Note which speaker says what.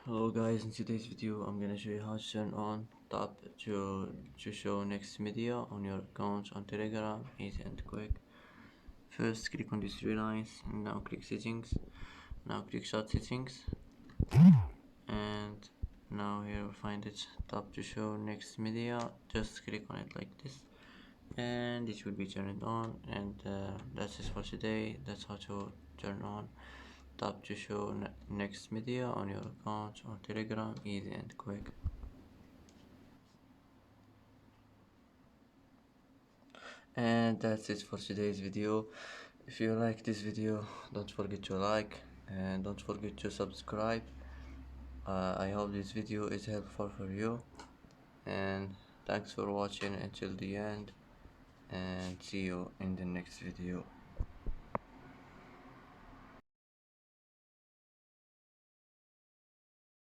Speaker 1: Hello guys, in today's video I'm gonna show you how to turn on tap to show next media on your account on Telegram, easy and quick. First click on these three lines and now click settings. Now click chat settings and now here you'll find it tap to show next media. Just click on it like this and it will be turned on and that's it for today. That's how to turn on tap to show next media on your account on Telegram, easy and quick. And that's it for today's video. If you like this video, don't forget to like and don't forget to subscribe. I hope this video is helpful for you, and thanks for watching until the end, and see you in the next video.